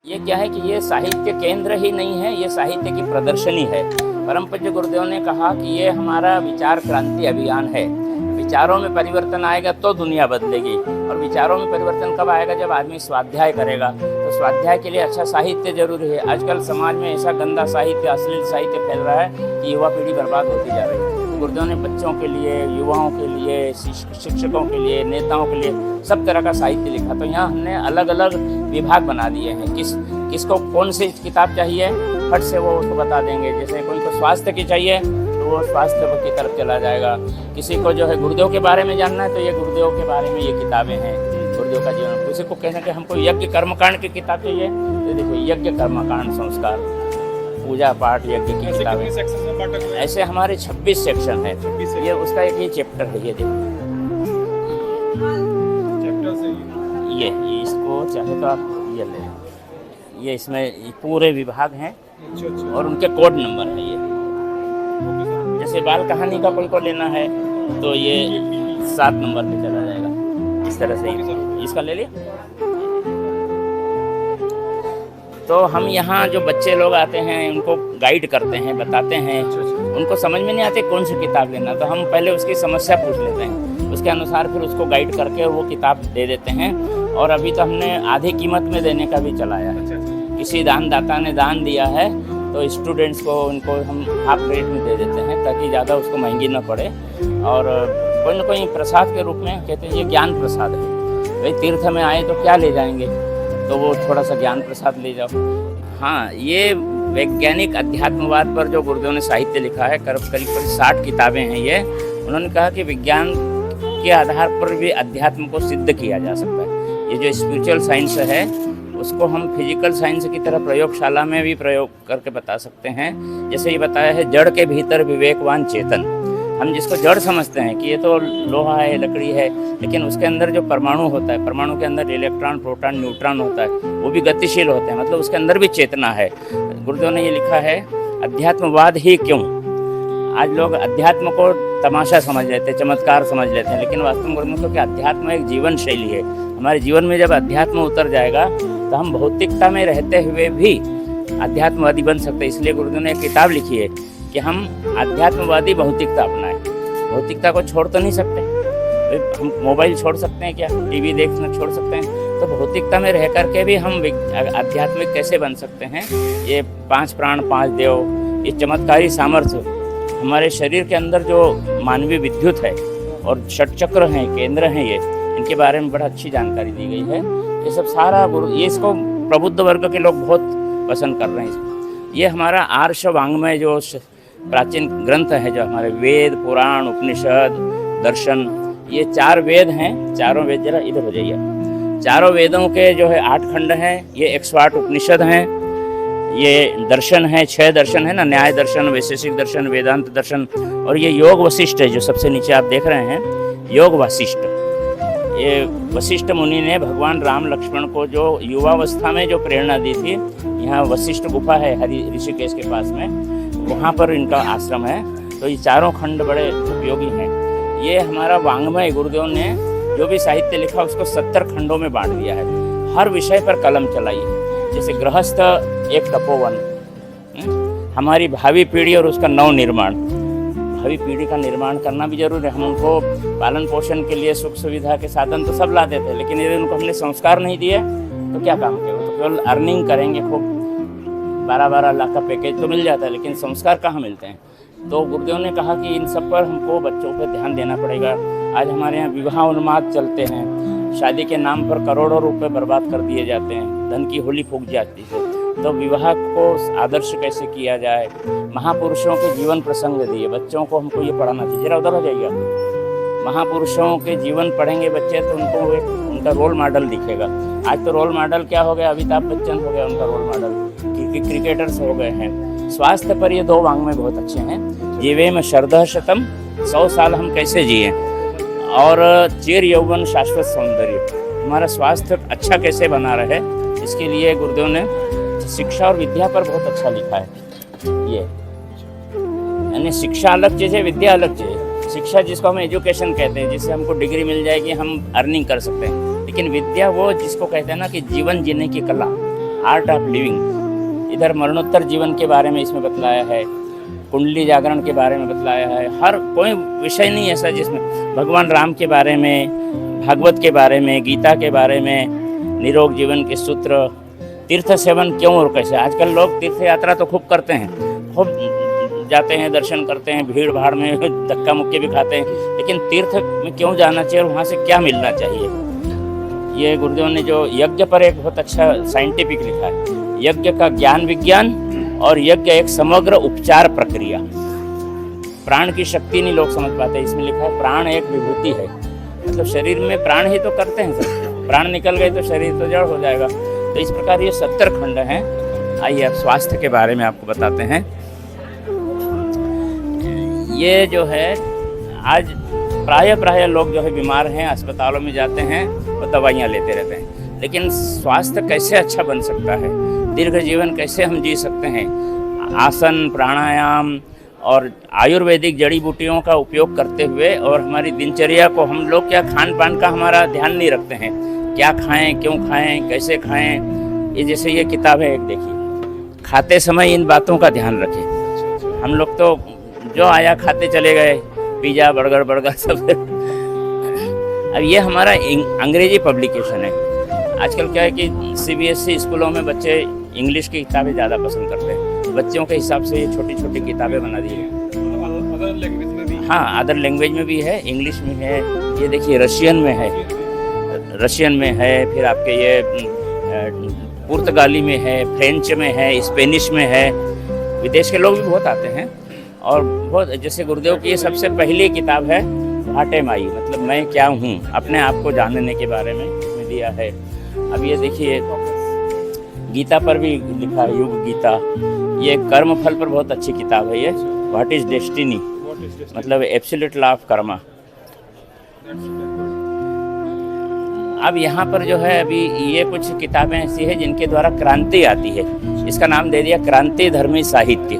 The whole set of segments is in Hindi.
ये क्या है कि ये साहित्य केंद्र ही नहीं है, ये साहित्य की प्रदर्शनी है। परम पूज्य गुरुदेव ने कहा कि ये हमारा विचार क्रांति अभियान है। विचारों में परिवर्तन आएगा तो दुनिया बदलेगी, और विचारों में परिवर्तन कब आएगा? जब आदमी स्वाध्याय करेगा। तो स्वाध्याय के लिए अच्छा साहित्य जरूरी है। आजकल समाज में ऐसा गंदा साहित्य, अश्लील साहित्य फैल रहा है कि युवा पीढ़ी बर्बाद होती जा रही है। गुरुदेव ने बच्चों के लिए, युवाओं के लिए, शिक्षकों के लिए, नेताओं के लिए सब तरह का साहित्य लिखा। तो यहाँ हमने अलग अलग विभाग बना दिए हैं। किसको कौन सी किताब चाहिए, फट से वो उसको बता देंगे। जैसे कोई को स्वास्थ्य की चाहिए तो वो स्वास्थ्य की तरफ चला जाएगा। किसी को जो है गुरुदेव के बारे में जानना है तो ये गुरुदेव के बारे में ये किताबें हैं, गुरुदेव का जीवन। किसी को कहना कि हमको यज्ञ कर्मकांड की किताब चाहिए तो देखो यज्ञ कर्मकांड, संस्कार, पूजा पाठ, यज्ञ की किताबें। ऐसे हमारे 26 सेक्शन है। ये उसका एक ही चैप्टर है। ये देखो, ये इसको चाहे तो आप ये ले, ये इसमें पूरे विभाग हैं और उनके कोड नंबर है। ये जैसे बाल कहानी का कोई को लेना है तो ये 7 नंबर पे चला जाएगा। इस तरह से इसका ले लिया। तो हम यहाँ जो बच्चे लोग आते हैं उनको गाइड करते हैं, बताते हैं। उनको समझ में नहीं आती कौन सी किताब लेना, तो हम पहले उसकी समस्या पूछ लेते हैं, उसके अनुसार फिर उसको गाइड करके वो किताब दे देते हैं। और अभी तो हमने आधी कीमत में देने का भी चलाया है। किसी दानदाता ने दान दिया है तो स्टूडेंट्स को उनको हम हाफ रेट में दे देते हैं ताकि ज़्यादा उसको महंगी न पड़े। और कोई न कोई प्रसाद के रूप में कहते हैं ये ज्ञान प्रसाद है। भाई तीर्थ में आए तो क्या ले जाएंगे, तो वो थोड़ा सा ज्ञान प्रसाद ले जाओ। हाँ, ये वैज्ञानिक अध्यात्मवाद पर जो गुरुदेव ने साहित्य लिखा है, करीब 60 किताबें हैं ये। उन्होंने कहा कि विज्ञान के आधार पर भी अध्यात्म को सिद्ध किया जा सकता है। ये जो स्पिरिचुअल साइंस है उसको हम फिजिकल साइंस की तरह प्रयोगशाला में भी प्रयोग करके बता सकते हैं। जैसे ये बताया है, जड़ के भीतर विवेकवान चेतन। हम जिसको जड़ समझते हैं कि ये तो लोहा है, लकड़ी है, लेकिन उसके अंदर जो परमाणु होता है, परमाणु के अंदर इलेक्ट्रॉन, प्रोटॉन, न्यूट्रॉन होता है, वो भी गतिशील होते हैं, मतलब उसके अंदर भी चेतना है। गुरुदेव ने ये लिखा है, अध्यात्मवाद ही क्यों। आज लोग अध्यात्म को तमाशा समझ लेते हैं, चमत्कार समझ लेते हैं, लेकिन वास्तव में गुरुदेव कि अध्यात्म एक जीवन शैली है। हमारे जीवन में जब अध्यात्म उतर जाएगा तो हम भौतिकता में रहते हुए भी अध्यात्मवादी बन सकते हैं। इसलिए गुरुदेव ने एक किताब लिखी है कि हम अध्यात्मवादी भौतिकता अपनाएं। भौतिकता को छोड़ तो नहीं सकते, हम मोबाइल छोड़ सकते हैं क्या, टीवी देखना छोड़ सकते हैं, तो भौतिकता में रह करके भी हम आध्यात्मिक कैसे बन सकते हैं। ये 5 प्राण 5 देव, ये चमत्कारी सामर्थ्य, हमारे शरीर के अंदर जो मानवीय विद्युत है और षटचक्र हैं, केंद्र हैं, ये इनके बारे में बड़ा अच्छी जानकारी दी गई है। ये सब सारा ये इसको प्रबुद्ध वर्ग के लोग बहुत पसंद कर रहे हैं। ये हमारा आर्ष वांग्मय जो प्राचीन ग्रंथ है, जो हमारे वेद, पुराण, उपनिषद, दर्शन, ये 4 वेद हैं। चारों वेद, जरा इधर हो जाइए। चारों वेदों के जो है 8 खंड हैं। ये 108 उपनिषद हैं। ये दर्शन है, 6 दर्शन है ना, न्याय दर्शन, वैशेषिक दर्शन, वेदांत दर्शन, और ये योग वशिष्ठ है जो सबसे नीचे आप देख रहे हैं, योग वशिष्ठ। ये वशिष्ठ मुनि ने भगवान राम लक्ष्मण को जो युवावस्था में जो प्रेरणा दी थी, यहाँ वशिष्ठ गुफा है हरि ऋषिकेश के पास में, वहाँ पर इनका आश्रम है। तो ये चारों खंड बड़े उपयोगी हैं। ये हमारा वांग्मय, गुरुदेव ने जो भी साहित्य लिखा उसको 70 खंडों में बांट दिया है। हर विषय पर कलम चलाई है। जैसे गृहस्थ एक तपोवन, हमारी भावी पीढ़ी और उसका नव निर्माण। भावी पीढ़ी का निर्माण करना भी जरूरी है। हम उनको पालन पोषण के लिए सुख सुविधा के साधन तो सब ला देते हैं, लेकिन यदि उनको हमने संस्कार नहीं दिए तो क्या काम किया। तो केवल अर्निंग करेंगे, खूब 12-12 लाख का पैकेज तो मिल जाता है, लेकिन संस्कार कहाँ मिलते हैं। तो गुरुदेव ने कहा कि इन सब पर हमको बच्चों पर ध्यान देना पड़ेगा। आज हमारे यहाँ विवाह उन्माद चलते हैं, शादी के नाम पर करोड़ों रुपए बर्बाद कर दिए जाते हैं, धन की होली फूंक जाती है। तो विवाह को आदर्श कैसे किया जाए, महापुरुषों के जीवन प्रसंग दिए बच्चों को, हमको ये पढ़ाना चाहिए। जरा उधर हो जाइए। महापुरुषों के जीवन पढ़ेंगे बच्चे तो उनको उनका रोल मॉडल दिखेगा। आज तो रोल मॉडल क्या हो गया, अमिताभ बच्चन हो गया उनका रोल मॉडल, क्रिकेटर्स हो गए हैं। स्वास्थ्य पर ये 2 वांग्मय बहुत अच्छे हैं। जीवेम शरदः शतम, 100 साल हम कैसे जिए, और चिर यौवन शाश्वत सौंदर्य, हमारा स्वास्थ्य अच्छा कैसे बना रहे, इसके लिए गुरुदेव ने शिक्षा और विद्या पर बहुत अच्छा लिखा है। ये यानी शिक्षा अलग चीज़ है, विद्या अलग चीज़ है। शिक्षा जिसको हम एजुकेशन कहते हैं, जिससे हमको डिग्री मिल जाएगी, हम अर्निंग कर सकते हैं, लेकिन विद्या वो जिसको कहते हैं ना कि जीवन जीने की कला, आर्ट ऑफ लिविंग, इधर मरणोत्तर जीवन के बारे में इसमें बतलाया है, कुंडली जागरण के बारे में बतलाया है। हर कोई विषय नहीं ऐसा जिसमें भगवान राम के बारे में, भागवत के बारे में, गीता के बारे में, निरोग जीवन के सूत्र, तीर्थ सेवन क्यों और कैसे। आजकल लोग तीर्थ यात्रा तो खूब करते हैं, खूब जाते हैं, दर्शन करते हैं, भीड़ भाड़ में धक्का मुक्की भी खाते हैं, लेकिन तीर्थ में क्यों जाना चाहिए और वहाँ से क्या मिलना चाहिए। ये गुरुदेव ने जो यज्ञ पर एक बहुत अच्छा साइंटिफिक लिखा है, यज्ञ का ज्ञान विज्ञान और यज्ञ एक समग्र उपचार प्रक्रिया। प्राण की शक्ति नहीं लोग समझ पाते, इसमें लिखा है प्राण एक विभूति है, मतलब शरीर में प्राण ही तो करते हैं सब, प्राण निकल गए तो शरीर तो जड़ हो जाएगा। तो इस प्रकार ये 70 खंड हैं। आइए अब स्वास्थ्य के बारे में आपको बताते हैं। ये जो है आज प्राय लोग जो है बीमार हैं, अस्पतालों में जाते हैं और दवाइयाँ लेते रहते हैं, लेकिन स्वास्थ्य कैसे अच्छा बन सकता है, दीर्घ जीवन कैसे हम जी सकते हैं। आसन, प्राणायाम और आयुर्वेदिक जड़ी बूटियों का उपयोग करते हुए और हमारी दिनचर्या को, हम लोग क्या खान पान का हमारा ध्यान नहीं रखते हैं, क्या खाएं, क्यों खाएं, कैसे खाएं। ये जैसे ये किताब है एक, देखिए, खाते समय इन बातों का ध्यान रखें। हम लोग तो जो आया खाते चले गए, पिज़्ज़ा बर्गर सब। अब ये हमारा अंग्रेजी पब्लिकेशन है। आजकल क्या है कि CBSE स्कूलों में बच्चे इंग्लिश की किताबें ज़्यादा पसंद करते हैं, बच्चों के हिसाब से ये छोटी छोटी किताबें बना दी हैं। अदर लैंग्वेज में भी, हाँ, अदर लैंग्वेज में भी है, इंग्लिश में है, ये देखिए रशियन में है, फिर आपके ये पुर्तगाली में है, फ्रेंच में है, स्पेनिश में है। विदेश के लोग भी बहुत आते हैं। और बहुत, जैसे गुरुदेव की ये सबसे पहली किताब है भाटे माई, मतलब मैं क्या हूँ, अपने आप को जानने के बारे में इसमें दिया है। अब ये देखिए गीता पर भी लिखा है, युग गीता। ये कर्म फल पर बहुत अच्छी किताब है। ये व्हाट इज डेस्टिनी, मतलब एब्सोल्यूट लॉ ऑफ कर्मा। अब यहाँ पर जो है अभी ये कुछ किताबें ऐसी है जिनके द्वारा क्रांति आती है। इसका नाम दे दिया क्रांति धर्मी साहित्य।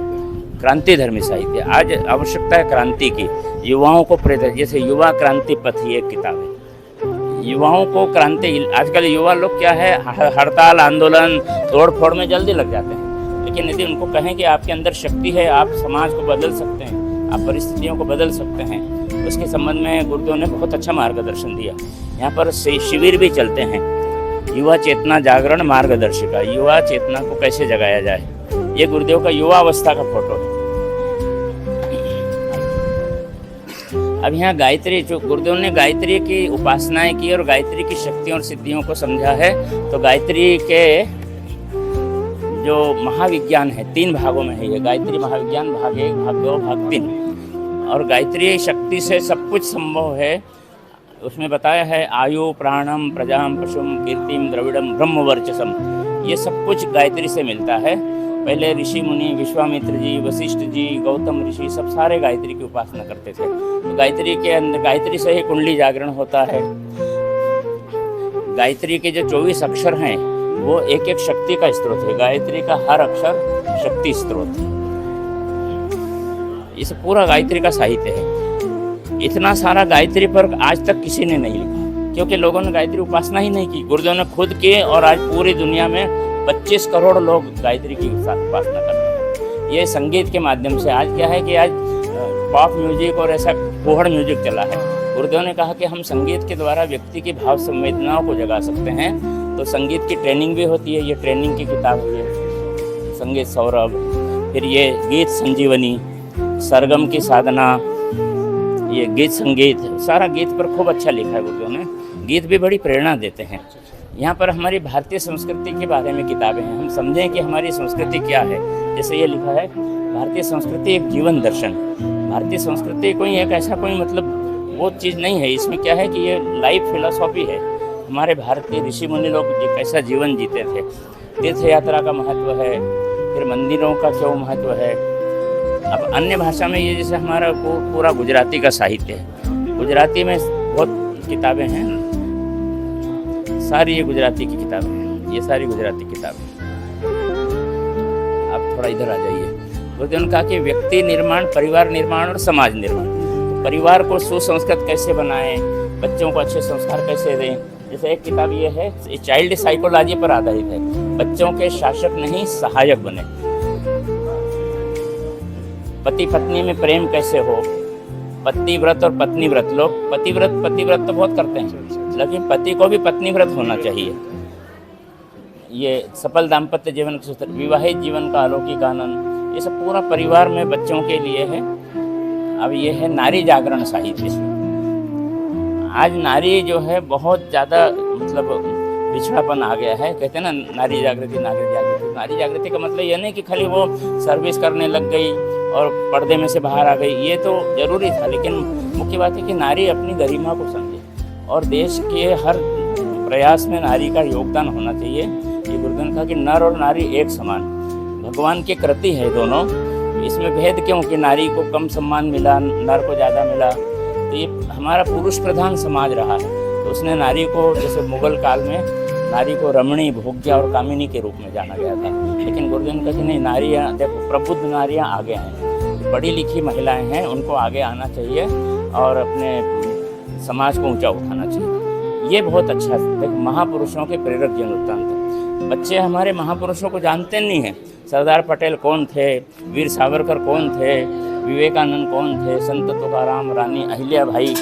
क्रांति धर्मी साहित्य, आज आवश्यकता है क्रांति की, युवाओं को प्रेरित, जैसे युवा क्रांति पथ, ये किताब है। युवाओं को क्रांति, आजकल युवा लोग क्या है, हड़ताल आंदोलन तोड़ फोड़ में जल्दी लग जाते हैं, लेकिन यदि उनको कहें कि आपके अंदर शक्ति है, आप समाज को बदल सकते हैं, आप परिस्थितियों को बदल सकते हैं, उसके संबंध में गुरुदेव ने बहुत अच्छा मार्गदर्शन दिया। यहाँ पर शिविर भी चलते हैं, युवा चेतना जागरण मार्गदर्शिका, युवा चेतना को कैसे जगाया जाए। ये गुरुदेव का युवा अवस्था का फोटो है। अब यहाँ गायत्री, जो गुरुदेव ने गायत्री की उपासनाएं की और गायत्री की शक्तियों और सिद्धियों को समझा है, तो गायत्री के जो महाविज्ञान है 3 भागों में है। ये गायत्री महाविज्ञान भाग 1, भाग 2, भाग 3। और गायत्री शक्ति से सब कुछ संभव है। उसमें बताया है आयु प्राणम प्रजाम पशुम कीर्तिम द्रविड़म ब्रह्म वर्चसम, ये सब कुछ गायत्री से मिलता है। पहले ऋषि मुनि, विश्वामित्र जी, वशिष्ठ जी, गौतम ऋषि, सब सारे गायत्री की उपासना करते थे। तो गायत्री के अंदर, गायत्री से ही कुंडली जागरण होता है। गायत्री के जो 24 अक्षर हैं वो एक एक शक्ति का स्रोत है। गायत्री का हर अक्षर शक्ति स्रोत है। इस पूरा गायत्री का साहित्य है। इतना सारा गायत्री पर आज तक किसी ने नहीं लिखा, क्योंकि लोगों ने गायत्री उपासना ही नहीं की। गुरुदेव ने खुद किए और आज पूरी दुनिया में 25 करोड़ लोग गायत्री की उपासना करते हैं। ये संगीत के माध्यम से, आज क्या है कि आज पॉप म्यूजिक और ऐसा फूहड़ म्यूजिक चला है। गुरुदेव ने कहा कि हम संगीत के द्वारा व्यक्ति की भाव संवेदनाओं को जगा सकते हैं। तो संगीत की ट्रेनिंग भी होती है। ये ट्रेनिंग की किताब है, संगीत सौरभ। फिर ये गीत संजीवनी, सरगम की साधना, ये गीत संगीत, सारा गीत पर खूब अच्छा लिखा है गुरुदेव ने। गीत भी बड़ी प्रेरणा देते हैं। यहाँ पर हमारी भारतीय संस्कृति के बारे में किताबें हैं, हम समझें कि हमारी संस्कृति क्या है। जैसे ये लिखा है भारतीय संस्कृति एक जीवन दर्शन। भारतीय संस्कृति कोई एक ऐसा कोई मतलब वो चीज़ नहीं है, इसमें क्या है कि ये लाइफ फिलॉसफी है। हमारे भारतीय ऋषि मुनि लोग कैसा जीवन जीते थे, तीर्थ यात्रा का महत्व है, फिर मंदिरों का क्यों महत्व है। अब अन्य भाषा में ये जैसे हमारा पूरा गुजराती का साहित्य है, गुजराती में बहुत किताबें हैं, सारी ये गुजराती की किताबें हैं, ये सारी गुजराती किताबें। आप थोड़ा इधर आ जाइए। गुरुदेव ने कहा कि व्यक्ति निर्माण, परिवार निर्माण और समाज निर्माण। परिवार को सुसंस्कृत कैसे बनाएं, बच्चों को अच्छे संस्कार कैसे दें, जैसे एक किताब ये है, चाइल्ड साइकोलॉजी पर आधारित है, बच्चों के शासक नहीं सहायक बने। पति पत्नी में प्रेम कैसे हो, पतिव्रत और पत्नी व्रत। लोग पतिव्रत तो बहुत करते हैं, लेकिन पति को भी पत्नी व्रत होना चाहिए। ये सफल दाम्पत्य जीवन के सूत्र, विवाहित जीवन का अलौकिक आनंद, ये सब पूरा परिवार में बच्चों के लिए है। अब ये है नारी जागरण साहित्य। आज नारी जो है बहुत ज़्यादा मतलब पिछड़ापन आ गया है। कहते हैं ना नारी जागृति, नारी जागृति। नारी जागृति का मतलब ये नहीं कि खाली वो सर्विस करने लग गई और पर्दे में से बाहर आ गई, ये तो जरूरी था, लेकिन मुख्य बात है कि नारी अपनी गरिमा को समझे और देश के हर प्रयास में नारी का योगदान होना चाहिए। ये गुरुदेव ने कहा कि नर और नारी एक समान, भगवान की कृति है दोनों, इसमें भेद क्यों कि नारी को कम सम्मान मिला, नर को ज़्यादा मिला। तो ये हमारा पुरुष प्रधान समाज रहा है, तो उसने नारी को, जैसे मुगल काल में नारी को रमणी, भोग्या और कामिनी के रूप में जाना गया था, लेकिन गुरुदेव ने कहा कि नहीं, नारियाँ देखो, प्रबुद्ध नारियाँ आगे हैं, पढ़ी लिखी महिलाएं हैं, उनको आगे आना चाहिए और अपने समाज को ऊंचा उठाना चाहिए। ये बहुत अच्छा है। महापुरुषों के प्रेरक जीवन वृत्तांत। बच्चे हमारे महापुरुषों को जानते नहीं हैं। सरदार पटेल कौन थे, वीर सावरकर कौन थे, विवेकानंद कौन थे, संत तुकाराम, रानी अहिल्याबाई,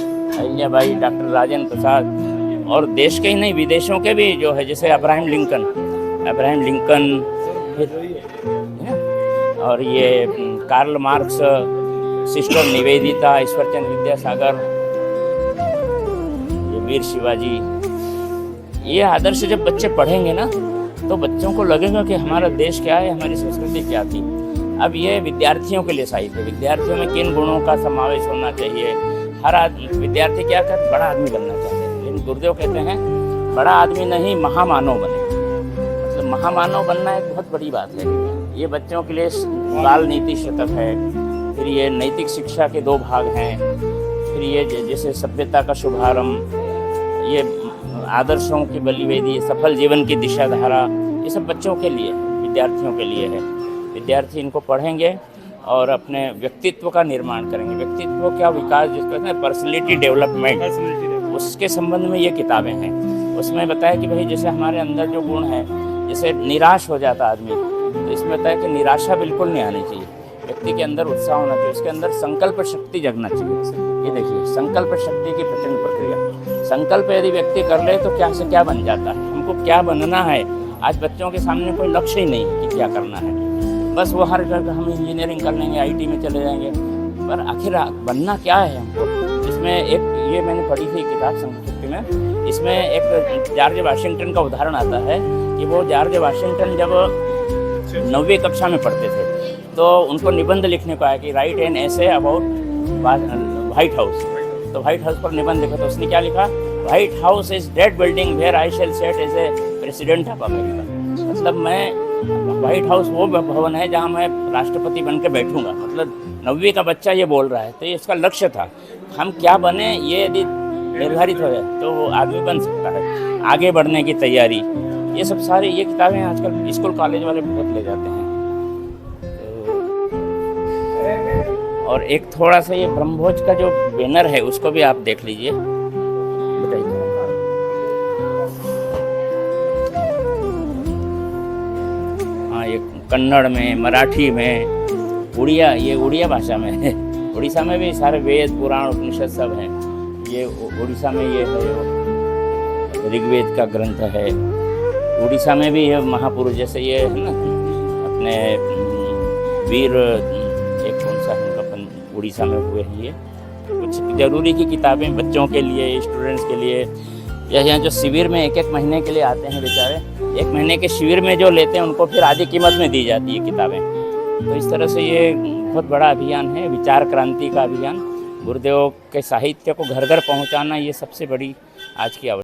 डॉक्टर राजेंद्र प्रसाद, और देश के ही नहीं विदेशों के भी जो है, जैसे अब्राहम लिंकन, और ये Karl Marx, sister Nivedita, Ishwarchandra Vidyasagar, ये वीर शिवाजी। ये आदर्श जब बच्चे पढ़ेंगे ना, तो बच्चों को लगेगा कि हमारा देश क्या है, हमारी संस्कृति क्या थी। अब ये विद्यार्थियों के लिए साहित्य, विद्यार्थियों में किन गुणों का समावेश होना चाहिए। हर आदमी, विद्यार्थी क्या कहते, बड़ा आदमी बनना चाहते हैं, लेकिन गुरुदेव कहते हैं बड़ा आदमी नहीं, महामानव बने। मतलब महामानव बनना एक बहुत बड़ी बात है। ये बच्चों के लिए बाल नीति शतक है, फिर ये नैतिक शिक्षा के 2 भाग हैं, फिर ये जैसे सभ्यता का शुभारंभ, ये आदर्शों की बलिवेदी, सफल जीवन की दिशा धारा, ये सब बच्चों के लिए, विद्यार्थियों के लिए है। विद्यार्थी इनको पढ़ेंगे और अपने व्यक्तित्व का निर्माण करेंगे। व्यक्तित्व क्या विकास, जिसको कहते हैं पर्सनैलिटी डेवलपमेंट, उसके संबंध में ये किताबें हैं। उसमें बताया कि भाई जैसे हमारे अंदर जो गुण है, जैसे निराश हो जाता आदमी, तो इसमें बताया कि निराशा बिल्कुल नहीं आनी चाहिए। व्यक्ति के अंदर उत्साह होना चाहिए, उसके अंदर संकल्प शक्ति जगना चाहिए। ये देखिए, संकल्प शक्ति की प्रचंड प्रक्रिया। संकल्प यदि व्यक्ति कर ले तो क्या से क्या बन जाता है। हमको क्या बनना है, आज बच्चों के सामने कोई लक्ष्य ही नहीं कि क्या करना है। बस वो हर जगह हम इंजीनियरिंग कर लेंगे, IT में चले जाएंगे, पर आखिर बनना क्या है हमको। इसमें एक ये मैंने पढ़ी थी किताब संस्कृति में, इसमें एक जॉर्ज वाशिंगटन का उदाहरण आता है कि वो जॉर्ज वाशिंगटन जब 9वीं कक्षा में पढ़ते थे, तो उनको निबंध लिखने को आया कि write an essay about White House. तो व्हाइट हाउस पर निबंध लिखा, तो उसने क्या लिखा, White House is the building where I shall sit as a president of America. मतलब मैं, व्हाइट हाउस वो भवन है जहाँ मैं राष्ट्रपति बन के बैठूंगा। मतलब 9वीं का बच्चा ये बोल रहा है, तो ये इसका लक्ष्य था। हम क्या बने ये यदि निर्धारित हो जाए तो वो आदमी बन सकता है। आगे बढ़ने की तैयारी, ये सब सारी ये किताबें आजकल स्कूल कॉलेज वाले बहुत ले जाते हैं। और एक थोड़ा सा ये ब्रह्मभोज का जो बैनर है उसको भी आप देख लीजिए, बताइए। हाँ, ये कन्नड़ में, मराठी में, उड़िया, ये उड़िया भाषा में है। उड़ीसा में भी सारे वेद, पुराण, उपनिषद सब हैं। ये उड़ीसा में ये है, ऋग्वेद का ग्रंथ है। उड़ीसा में भी है महापुरुष, जैसे ये है ना अपने वीर, एक कौन सा है उनका, उड़ीसा में हुए हैं। ये कुछ जरूरी की किताबें बच्चों के लिए, स्टूडेंट्स के लिए, या यहाँ जो शिविर में 1-1 महीने के लिए आते हैं बेचारे, 1 महीने के शिविर में जो लेते हैं उनको फिर आधी कीमत में दी जाती है किताबें। तो इस तरह से ये बहुत बड़ा अभियान है, विचार क्रांति का अभियान। गुरुदेव के साहित्य को घर घर पहुँचाना, ये सबसे बड़ी आज की आवश्यकता।